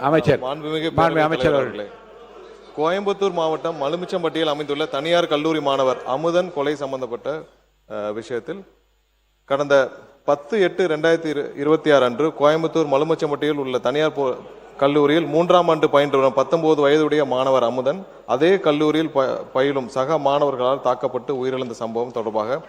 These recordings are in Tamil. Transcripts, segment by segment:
அமைச்சர் மாண்புமிகு அமைச்சர் அவர்களே, கோயம்புத்தூர் மாவட்டம் மலுமிச்சம்பட்டியில் அமைந்துள்ள தனியார் கல்லூரி மாணவர் அமுதன் கொலை சம்பந்தப்பட்ட விஷயத்தில் கடந்த 10/8/2026 அன்று கோயம்புத்தூர் மலுமிச்சம்பட்டியில் உள்ள தனியார் கல்லூரியில் 3ஆம் ஆண்டு பயின்று வரும் 19 வயதுடைய மாணவர் அமுதன் அதே கல்லூரியில் பயிலும் சக மாணவர்களால் தாக்கப்பட்டு உயிரிழந்த சம்பவம் தொடர்பாக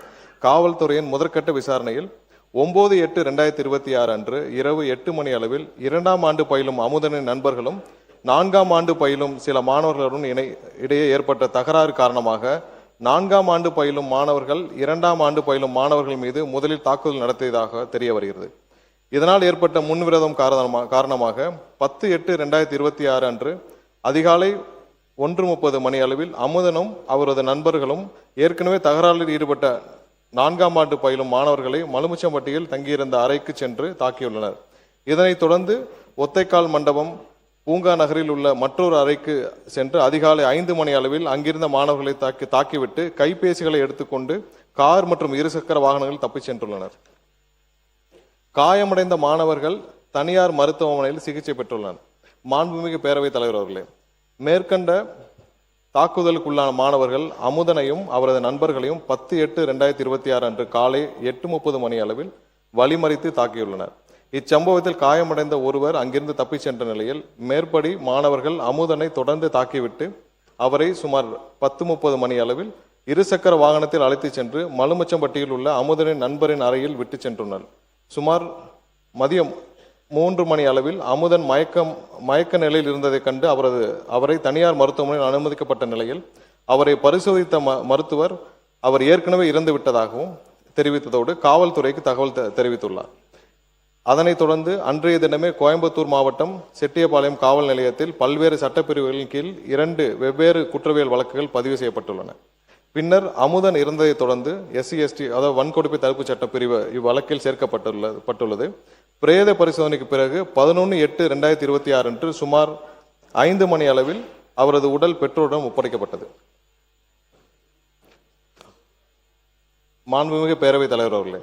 காவல்துறையின் முதற்கட்ட விசாரணையில் 9/8/2026 அன்று இரவு 8 மணி அளவில் 2ஆம் ஆண்டு பயிலும் அமுதனின் நண்பர்களும் 4ஆம் ஆண்டு பயிலும் சில மாணவர்களுடன் இடையே ஏற்பட்ட தகராறு காரணமாக 4ஆம் ஆண்டு பயிலும் மாணவர்கள் 2ஆம் ஆண்டு பயிலும் மாணவர்கள் மீது முதலில் தாக்குதல் நடத்தியதாக தெரிய வருகிறது. இதனால் ஏற்பட்ட முன்விரோதம் காரணமாக 10/8/2026 அன்று அதிகாலை 1:30 மணி அளவில் அமுதனும் அவரது நண்பர்களும் ஏற்கனவே தகராறில் ஈடுபட்ட 4ஆம் ஆண்டு பயிலும் மாணவர்களை மலுமிச்சம்பட்டியில் தங்கியிருந்த அறைக்கு சென்று தாக்கியுள்ளனர். இதனைத் தொடர்ந்து ஒத்தைக்கால் மண்டபம் பூங்கா நகரில் உள்ள மற்றொரு அறைக்கு சென்று அதிகாலை 5 மணி அளவில் அங்கிருந்த மாணவர்களை தாக்கிவிட்டு கைபேசிகளை எடுத்துக்கொண்டு கார் மற்றும் இருசக்கர வாகனங்கள் தப்பிச் சென்றுள்ளனர். காயமடைந்த மாணவர்கள் தனியார் மருத்துவமனையில் சிகிச்சை பெற்றுள்ளனர். மாண்புமிகு பேரவைத் தலைவர் அவர்களே, மேற்கண்ட தாக்குதலுக்குள்ளான மாணவர்கள் அமுதனையும் அவரது நண்பர்களையும் 10/8/2026 அன்று காலை 8:30 மணி அளவில் வழிமறித்து தாக்கியுள்ளனர். இச்சம்பவத்தில் காயமடைந்த ஒருவர் அங்கிருந்து தப்பிச் சென்ற நிலையில் மேற்படி மாணவர்கள் அமுதனை தொடர்ந்து தாக்கிவிட்டு அவரை சுமார் 10:30 மணி அளவில் இருசக்கர வாகனத்தில் அழைத்து சென்று மலுமிச்சம்பட்டியில் உள்ள அமுதனின் நண்பரின் அறையில் விட்டு சென்றுள்ளனர். சுமார் மதியம் 3 மணி அளவில் அமுதன் மயக்க நிலையில் இருந்ததை கண்டு அவரை தனியார் மருத்துவமனையில் அனுமதிக்கப்பட்ட நிலையில் அவரை பரிசோதித்த மருத்துவர் அவர் ஏற்கனவே இறந்து விட்டதாகவும் தெரிவித்ததோடு காவல்துறைக்கு தகவல் தெரிவித்துள்ளார். அதனைத் தொடர்ந்து அன்றைய தினமே கோயம்புத்தூர் மாவட்டம் செட்டியபாளையம் காவல் நிலையத்தில் பல்வேறு சட்டப்பிரிவுகளின் கீழ் 2 வெவ்வேறு குற்றவியல் வழக்குகள் பதிவு செய்யப்பட்டுள்ளன. பின்னர் அமுதன் இறந்ததை தொடர்ந்து SC/ST அதாவது வன்கொடுமை தடுப்பு சட்ட பிரிவு இவ்வழக்கில் சேர்க்கப்பட்டுள்ளது. பிரேத பரிசோதனைக்கு பிறகு 11/8/2026 அன்று சுமார் 5 மணி அளவில் அவரது உடல் பெற்றோரிடம் ஒப்படைக்கப்பட்டது. மாண்புமிகு பேரவைத் தலைவர் அவர்களே,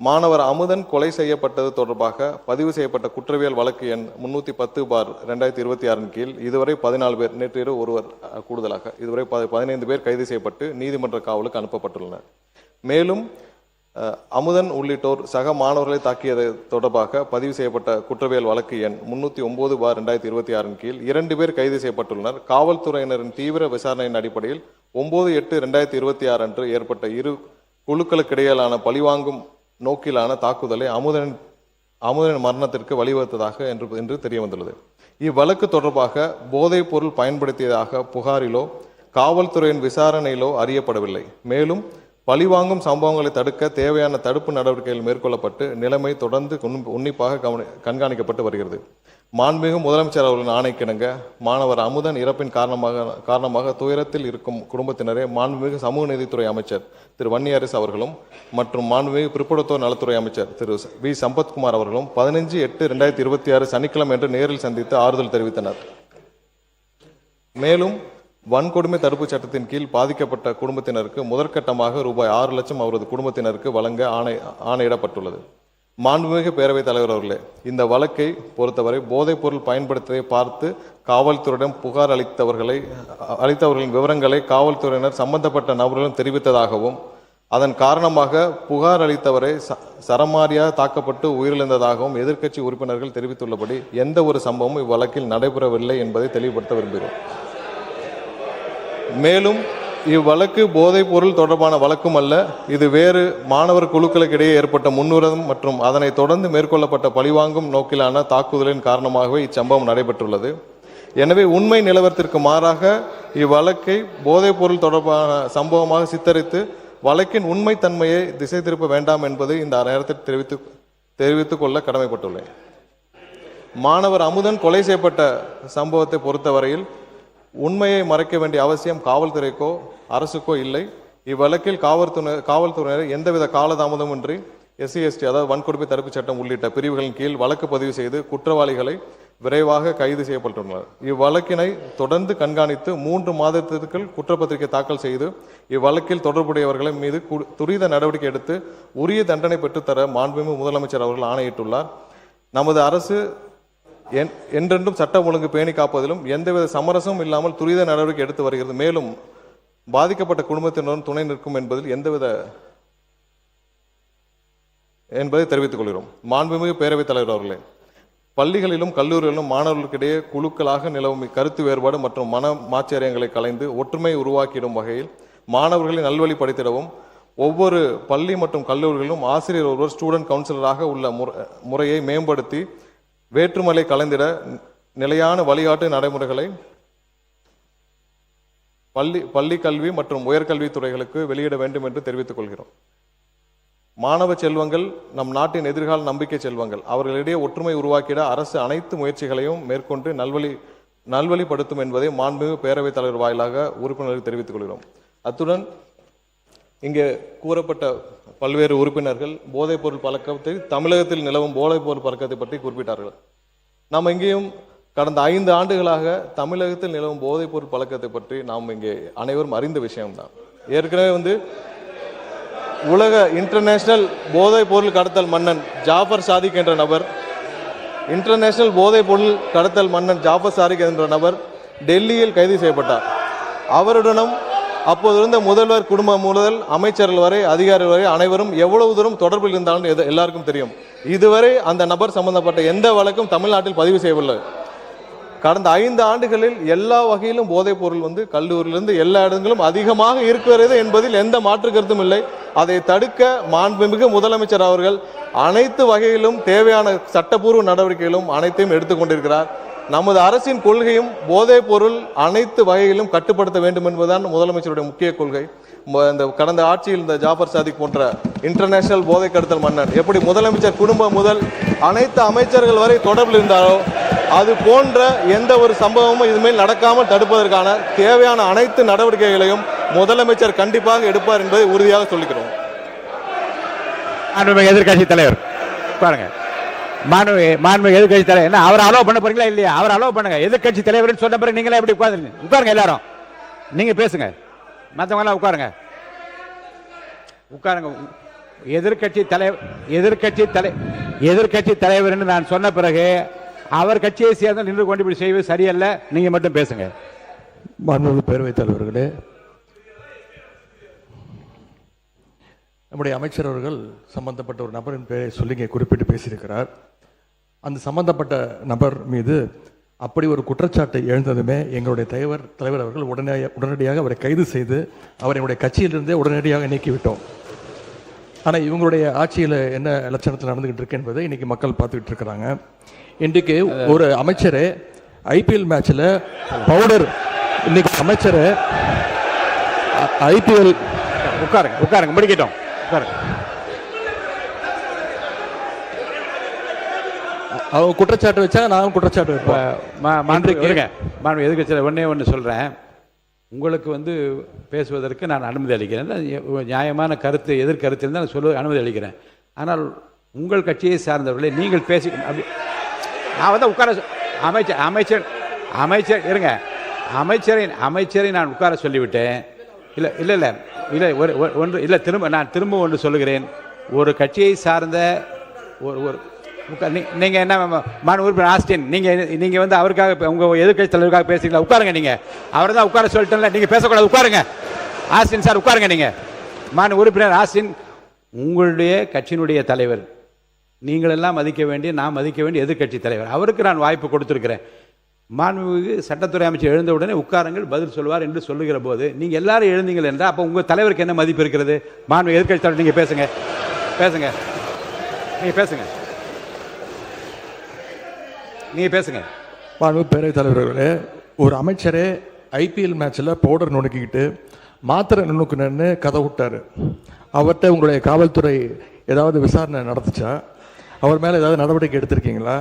மாணவர் அமுதன் கொலை செய்யப்பட்டது தொடர்பாக பதிவு செய்யப்பட்ட குற்றவியல் வழக்கு எண் 310/2026 கீழ் இதுவரை 14 பேர், நேற்று இரவு ஒருவர் கூடுதலாக இதுவரை 15 பேர் கைது செய்யப்பட்டு நீதிமன்ற காவலுக்கு அனுப்பப்பட்டுள்ளனர். மேலும் அமுதன் உள்ளிட்டோர் சக மாணவர்களை தாக்கியது தொடர்பாக பதிவு செய்யப்பட்ட குற்றவியல் வழக்கு எண் 309/2026 கீழ் 2 பேர் கைது செய்யப்பட்டுள்ளனர். காவல்துறையினரின் தீவிர விசாரணையின் அடிப்படையில் 9/8/2026 அன்று ஏற்பட்ட இரு குழுக்களுக்கிடையிலான பழிவாங்கும் நோக்கிலான தாக்குதலை அமுதனின் மரணத்திற்கு வழிவகுத்ததாக என்று தெரிய வந்துள்ளது. இவ்வழக்கு தொடர்பாக போதைப் பொருள் பயன்படுத்தியதாக புகாரிலோ காவல்துறையின் விசாரணையிலோ அறியப்படவில்லை. மேலும் பழிவாங்கும் சம்பவங்களை தடுக்க தேவையான தடுப்பு நடவடிக்கைகள் மேற்கொள்ளப்பட்டு நிலைமை தொடர்ந்து உன்னிப்பாக கண்காணிக்கப்பட்டு வருகிறது. மாண்புமிகு முதலமைச்சர் அவர்களின் ஆணைக்கிணங்க மாணவர் அமுதன் இறப்பின் காரணமாக துயரத்தில் இருக்கும் குடும்பத்தினரே மாண்புமிகு சமூக நீதித்துறை அமைச்சர் திரு வன்னியரசு அவர்களும் மற்றும் மாண்புமிகு பிற்படுத்தோர் நலத்துறை அமைச்சர் திரு வி சம்பத்குமார் அவர்களும் 15/8/2026 சனிக்கிழமை என்று நேரில் சந்தித்து ஆறுதல் தெரிவித்தனர். மேலும் வன்கொடுமை தடுப்பு சட்டத்தின் கீழ் பாதிக்கப்பட்ட குடும்பத்தினருக்கு முதற்கட்டமாக ரூபாய் 6 லட்சம் அவரது குடும்பத்தினருக்கு வழங்க ஆணையிடப்பட்டுள்ளது. மாண்புமிகு பேரவைத் தலைவர் அவர்களே, இந்த வழக்கை பொறுத்தவரை போதைப் பொருள் பயன்படுத்துவதை பார்த்து காவல்துறையிடம் புகார் அளித்தவர்களின் விவரங்களை காவல்துறையினர் சம்பந்தப்பட்ட நபர்களும் தெரிவித்ததாகவும் அதன் காரணமாக புகார் அளித்தவரை சரமாரியாக தாக்கப்பட்டு உயிரிழந்ததாகவும் எதிர்க்கட்சி உறுப்பினர்கள் தெரிவித்துள்ளபடி எந்த ஒரு சம்பவமும் இவ்வழக்கில் நடைபெறவில்லை என்பதை தெளிவுபடுத்த விரும்புகிறோம். மேலும் இவ்வழக்கு போதைப் பொருள் தொடர்பான வழக்கும் அல்ல, இது வேறு மாணவர் குழுக்களுக்கு இடையே ஏற்பட்ட முன்னுரிதம் மற்றும் அதனை தொடர்ந்து மேற்கொள்ளப்பட்ட பழிவாங்கும் நோக்கிலான தாக்குதலின் காரணமாகவே இச்சம்பவம் நடைபெற்றுள்ளது. எனவே உண்மை நிலவரத்திற்கு மாறாக இவ்வழக்கை போதைப் பொருள் தொடர்பான சம்பவமாக சித்தரித்து வழக்கின் உண்மைத்தன்மையை திசை திருப்ப வேண்டாம் என்பதை இந்த நேரத்தில் தெரிவித்துக் கொள்ள கடமைப்பட்டுள்ளேன். மாணவர் அமுதன் கொலை செய்யப்பட்ட சம்பவத்தை பொறுத்தவரையில் உண்மையை மறைக்க வேண்டிய அவசியம் காவல்துறைக்கோ அரசுக்கோ இல்லை. இவ்வழக்கில் காவல்துறையினர் எந்தவித காலதாமதமின்றி SC/ST அதாவது வன்கொடுமை தடுப்பு சட்டம் உள்ளிட்ட பிரிவுகளின் கீழ் வழக்கு பதிவு செய்து குற்றவாளிகளை விரைவாக கைது செய்யப்பட்டுள்ளனர். இவ்வழக்கினை தொடர்ந்து கண்காணித்து 3 மாதத்திற்குள் குற்றப்பத்திரிகை தாக்கல் செய்து இவ்வழக்கில் தொடர்புடையவர்களின் மீது துரித நடவடிக்கை எடுத்து உரிய தண்டனை பெற்றுத்தர மாண்புமிகு முதலமைச்சர் அவர்கள் ஆணையிட்டுள்ளார். நமது அரசு என்றென்றும் சட்டம் ஒழுங்கு பேணி காப்பதிலும் எந்தவித சமரசமும் இல்லாமல் துரித நடவடிக்கை எடுத்து வருகிறது. மேலும் பாதிக்கப்பட்ட குடும்பத்தினரும் துணை நிற்கும் என்பதில் என்பதை தெரிவித்துக் கொள்கிறோம். மாண்புமிகு பேரவைத் தலைவர் அவர்களே, பள்ளிகளிலும் கல்லூரிகளிலும் மாணவர்களுக்கிடையே குழுக்களாக நிலவும் கருத்து வேறுபாடு மற்றும் மன மாச்சரியங்களை கலைந்து ஒற்றுமை உருவாக்கிடும் வகையில் மாணவர்களை நல்வழிப்படுத்திடவும் ஒவ்வொரு பள்ளி மற்றும் கல்லூரிகளிலும் ஆசிரியர் ஒருவர் ஸ்டூடெண்ட் கவுன்சிலராக உள்ள முறையை மேம்படுத்தி வேற்றுமலை கலைந்திட நிலையான வழிகாட்டு நடைமுறைகளை பள்ளி கல்வி மற்றும் உயர்கல்வி துறைகளுக்கு வெளியிட வேண்டும் என்று தெரிவித்துக் கொள்கிறோம். மாணவ செல்வங்கள் நம் நாட்டின் எதிர்கால நம்பிக்கை செல்வங்கள். அவர்களிடையே ஒற்றுமை உருவாக்கிட அரசு அனைத்து முயற்சிகளையும் மேற்கொண்டு நல்வழிப்படுத்தும் என்பதை மாண்புமிகு பேரவைத் தலைவர் வாயிலாக உறுப்பினர்களுக்கு தெரிவித்துக் கொள்கிறோம். அத்துடன் இங்கே கூறப்பட்ட பல்வேறு உறுப்பினர்கள் போதைப்பொருள் பழக்கத்தை, தமிழகத்தில் நிலவும் போதைப்பொருள் பழக்கத்தை பற்றி குறிப்பிட்டார்கள். நாம் இங்கேயும் கடந்த 5 ஆண்டுகளாக தமிழகத்தில் நிலவும் போதைப்பொருள் பழக்கத்தை பற்றி நாம் இங்கே அனைவரும் அறிந்த விஷயம்தான். ஏற்கனவே உலக இன்டர்நேஷனல் போதைப் பொருள் கடத்தல் மன்னன் ஜாஃபர் சாதிக் என்ற நபர் டெல்லியில் கைது செய்யப்பட்டார். அவருடனும் அப்போது இருந்த முதல்வர் குடும்பம் முதல் அமைச்சர்கள் வரை அதிகாரிகள் வரை அனைவரும் எவ்வளவு தூரம் தொடர்பில் இருந்தாலும் எல்லாருக்கும் தெரியும். இதுவரை அந்த நபர் சம்பந்தப்பட்ட எந்த வழக்கும் தமிழ்நாட்டில் பதிவு செய்யவில்லை. கடந்த 5 ஆண்டுகளில் எல்லா வகையிலும் போதைப் பொருள் கல்லூரியிலிருந்து எல்லா இடங்களும் அதிகமாக இருக்கிறது என்பதில் எந்த மாற்று கருத்தும் இல்லை. அதை தடுக்க மாண்புமிகு முதலமைச்சர் அவர்கள் அனைத்து வகையிலும் தேவையான சட்டப்பூர்வ நடவடிக்கைகளும் அனைத்தையும் எடுத்துக்கொண்டிருக்கிறார். நமது அரசின் கொள்கையும் போதைப் பொருள் அனைத்து வகையிலும் கட்டுப்படுத்த வேண்டும் என்பதுதான் முதலமைச்சருடைய முக்கிய கொள்கை. இந்த கடந்த ஆட்சியில் இந்த ஜாஃபர் சாதிக் போன்ற இன்டர்நேஷனல் போதை கடத்தல் மன்னன் எப்படி முதலமைச்சர் குடும்பம் முதல் அனைத்து அமைச்சர்கள் வரை தொடர்பில் இருந்தாரோ அது போன்ற எந்த ஒரு சம்பவமும் இதுமேல் நடக்காமல் தடுப்பதற்கான தேவையான அனைத்து நடவடிக்கைகளையும் முதலமைச்சர் கண்டிப்பாக எடுப்பார் என்பதை உறுதியாக சொல்லிக்கிறோம். எதிர்கட்சி தலைவர் பாருங்க, மாண்புமிகு எதிர்கட்சி தலைவர் என்ன அவர் அலோவ் பண்ண போறீங்களா இல்லையா? அவர் அலோவ் பண்ணுங்க. எதிர்கட்சி தலைவர் சொன்ன பிறகு நீங்களே எப்படி உட்காருங்க, எல்லாரும் நீங்க பேசுங்க, மற்றவங்க எல்லாம் உட்காருங்க. எதிர்கட்சி தலைவர் என்று நான் சொன்ன பிறகு அவர் கட்சியை சேர்ந்து நின்று கொண்டு இப்படி செய்வது சரியல்ல. நீங்க மட்டும் பேசுங்க. மாண்புமிகு பேரவைத் தலைவர்களே, நம்முடைய அமைச்சர் அவர்கள் சம்பந்தப்பட்ட ஒரு நபரின் பெயரை சொல்லி இங்கே குறிப்பிட்டு பேசியிருக்கிறார். அந்த சம்பந்தப்பட்ட நபர் மீது அப்படி ஒரு குற்றச்சாட்டு எழுந்ததுமே எங்களுடைய தலைவர் அவர்கள் உடனடியாக அவரை கைது செய்து அவரை என்னுடைய கட்சியிலிருந்தே உடனடியாக நீக்கிவிட்டோம். ஆனால் இவங்களுடைய ஆட்சியில் என்ன லட்சணத்தில் நடந்துகிட்டு இருக்கு என்பதை இன்னைக்கு மக்கள் பார்த்துக்கிட்டு இருக்கிறாங்க. இன்றைக்கு ஒரு அமைச்சர் ஐபிஎல் மேட்சில் பவுடர், இன்னைக்கு அமைச்சர் ஐபிஎல் உட்காருங்க முடிக்கட்டும். அவங்க குற்றச்சாட்டு வச்சா நான் குற்றச்சாட்டு வைப்பேன். எதிர்கட்சியில் ஒன்று சொல்கிறேன். உங்களுக்கு பேசுவதற்கு நான் அனுமதி அளிக்கிறேன். நியாயமான கருத்து எதிர்கருத்தில் தான் சொல்ல அனுமதி அளிக்கிறேன். ஆனால் உங்கள் கட்சியை சார்ந்தவர்களை நீங்கள் பேசி நான் உட்கார அமைச்சர் இருங்க, அமைச்சரை நான் உட்கார சொல்லிவிட்டேன். இல்லை ஒன்று இல்லை, திரும்ப ஒன்று சொல்லுகிறேன். ஒரு கட்சியை சார்ந்த ஒரு நீங்கள் என்ன உறுப்பினர் ஆஸ்டின், நீங்கள் அவருக்காக உங்கள் எதிர்கட்சி தலைவருக்காக பேசுறீங்களா? உட்காருங்க. நீங்கள் அவரை தான் உட்கார சொல்லிட்டேன்ல, நீங்கள் பேசக்கூடாது. உட்காருங்க. ஆஸ்டின் சார் உட்காருங்க. நீங்கள் உறுப்பினர் ஆஸ்டின், உங்களுடைய கட்சியினுடைய தலைவர், நீங்கள் எல்லாம் மதிக்க வேண்டிய, நான் மதிக்க வேண்டிய எதிர்கட்சி தலைவர், அவருக்கு நான் வாய்ப்பு கொடுத்துருக்கிறேன். மாண்புமிகு சட்டத்துறை அமைச்சர் எழுந்த உடனே உட்காருங்கள், பதில் சொல்வார் என்று சொல்லுகிற போது நீங்கள் எல்லாரும் எழுந்தீங்கள் என்றால் அப்போ உங்கள் தலைவருக்கு என்ன மதிப்பு இருக்கிறது? மாண்புமிகு எதிர்கட்சி தலைவர், நீங்கள் பேசுங்க. மாண்புமிகு பேரவைத் தலைவர்களே, ஒரு அமைச்சரே ஐபிஎல் மேட்சில் பவுடர் நுணுக்கிக்கிட்டு மாத்திரை நுணுக்குன்னு கதை விட்டார். அவர்கிட்ட உங்களுடைய காவல்துறை ஏதாவது விசாரணை நடத்துச்சா? அவர் மேலே ஏதாவது நடவடிக்கை எடுத்திருக்கீங்களா?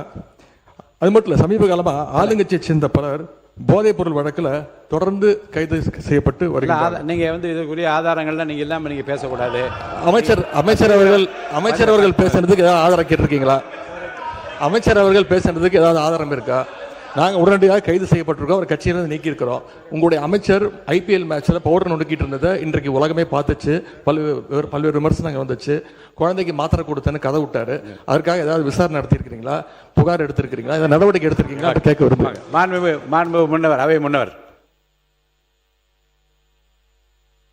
அது மட்டும் இல்லை, சமீப காலமாக ஆளுங்கட்சியை சேர்ந்த பலர் போதைப் பொருள் வழக்கில் தொடர்ந்து கைது செய்யப்பட்டு வருகிறார். நீங்கள் இதுக்குரிய ஆதாரங்கள்லாம் நீங்கள் இல்லாமல் நீங்கள் பேசக்கூடாது. அமைச்சர் அவர்கள் பேசுனதுக்கு ஏதாவது ஆதாரம் கேட்டிருக்கீங்களா? அமைச்சர் அவர்கள் பேசுனதுக்கு ஏதாவது ஆதாரம் இருக்கா? நாங்கள் உடனடியாக கைது செய்யப்பட்டிருக்கோம், அவர் கட்சியிலிருந்து நீக்கியிருக்கிறோம். உங்களுடைய அமைச்சர் ஐபிஎல் மேட்ச்சில் பவுடர் நொடுக்கிட்டு இருந்ததை இன்றைக்கு உலகமே பார்த்துச்சு, பல்வேறு விமர்சனங்கள் வந்துச்சு. குழந்தைக்கு மாத்திரை கொடுத்தேன்னு கதை விட்டாரு. அதற்காக ஏதாவது விசாரணை நடத்தியிருக்கிறீங்களா, புகார் எடுத்திருக்கிறீங்களா, ஏதாவது நடவடிக்கை எடுத்திருக்கீங்களா கேட்க விரும்புகிறேன். மாண்பு முன்னவர், அவை முன்னவர்.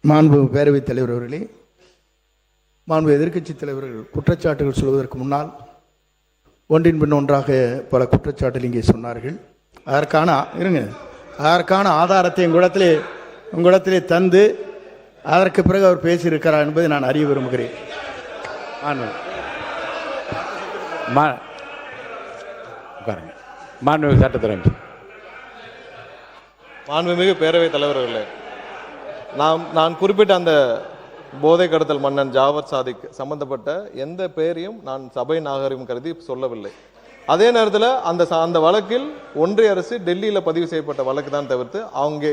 மாண்பு பேரவைத் தலைவர் அவர்களே, மாண்பு எதிர்க்கட்சித் தலைவர்கள் குற்றச்சாட்டுகள் சொல்வதற்கு முன்னால் ஒன்றின் பின் ஒன்றாக பல குற்றச்சாட்டுகள் இங்கே சொன்னார்கள். அதற்கான ஆதாரத்தை உங்களிடத்திலே தந்து அதற்கு பிறகு அவர் பேசியிருக்கிறார் என்பதை நான் அறிய விரும்புகிறேன். மாண்புமிகு சட்டத்துறை அமைச்சர். மாண்புமிகு பேரவைத் தலைவர்களே, நான் குறிப்பிட்ட அந்த போதை கடத்தல் மன்னன் ஜாவர் சாதிக் சம்பந்தப்பட்ட எந்த பெயரையும் நான் சபை நாகரிகம் கருதி சொல்லவில்லை. அதே நேரத்தில் அந்த வழக்கில் ஒன்றிய அரசு டெல்லியில் பதிவு செய்யப்பட்ட வழக்கு தான் தவிர்த்து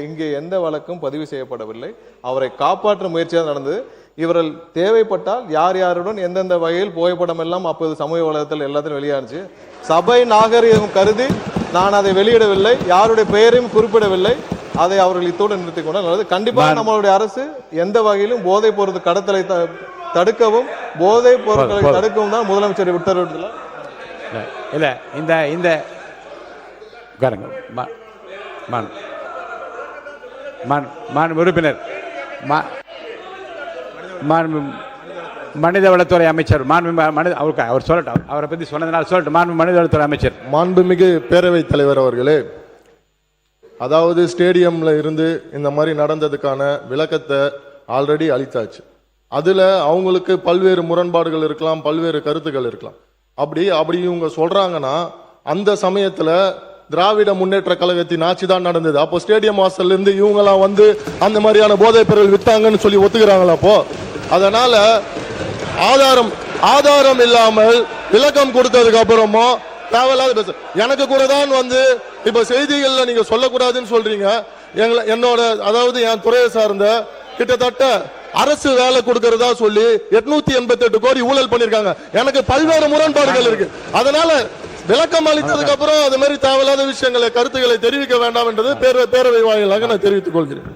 இங்கே எந்த வழக்கும் பதிவு செய்யப்படவில்லை. அவரை காப்பாற்ற முயற்சியாக நடந்தது. இவர்கள் தேவைப்பட்டால் யார் யாருடன் எந்தெந்த வகையில் புகைப்படம் எல்லாம் அப்போது சமூக வலைதளத்தில் எல்லாத்தையும் வெளியானுச்சு. சபை நாகரிகம் கருதி நான் அதை வெளியிடவில்லை, யாருடைய பெயரையும் குறிப்பிடவில்லை. அதை அவர்கள் இத்தோடு நிறுத்திக் கொண்டால் நல்லது. கண்டிப்பாக நம்மளுடைய அரசு எந்த வகையிலும் போதைப் பொருள் கடத்தலை தடுக்கவும் போதைப் பொருட்களை தடுக்கவும் தான் முதலமைச்சர் உத்தரவிட்டுள்ளார். இல்ல இந்த உறுப்பினர் மனிதவளத்துறை அமைச்சர் அவர் சொல்லட்டும், அவரை பத்தி சொன்னதுனால சொல்லட்டும். மனிதவளத்துறை அமைச்சர். மாண்புமிகு பேரவைத் தலைவர் அவர்களே, அதாவது ஸ்டேடியம்ல இருந்து இந்த மாதிரி நடந்ததுக்கான விளக்கத்தை ஆல்ரெடி அளித்தாச்சு. அதுல அவங்களுக்கு பல்வேறு முரண்பாடுகள் இருக்கலாம், பல்வேறு கருத்துக்கள் இருக்கலாம். அப்படி இவங்க சொல்றாங்கன்னா அந்த சமயத்துல திராவிட முன்னேற்ற கழகத்தின் ஆட்சி தான் நடந்தது. அப்போ ஸ்டேடியம் வாசல்ல இருந்து இவங்கெல்லாம் வந்து அந்த மாதிரியான போதைப் பொருள் வித்தாங்கன்னு சொல்லி ஒத்துக்கிறாங்களா? அப்போ அதனால ஆதாரம் இல்லாமல் விளக்கம் கொடுத்ததுக்கு அப்புறமும் தேவையில்லாத பேச எனக்கு கூட தான் வந்து இப்ப செய்திகள்ல நீங்க சொல்லக்கூடாதுன்னு சொல்றீங்க. என்னோட அதாவது என் துறையை சார்ந்த கிட்டத்தட்ட அரசு வேலை கொடுக்கறதா சொல்லி 888 கோடி ஊழல் பண்ணிருக்காங்க. எனக்கு பல்வேறு முரண்பாடுகள் இருக்கு. அதனால விளக்கம் அளித்ததுக்கு அப்புறம் அது மாதிரி தேவையில்லாத விஷயங்களை கருத்துக்களை தெரிவிக்க வேண்டாம் என்றது பேரவை வாயிலாக நான் தெரிவித்துக் கொள்கிறேன்.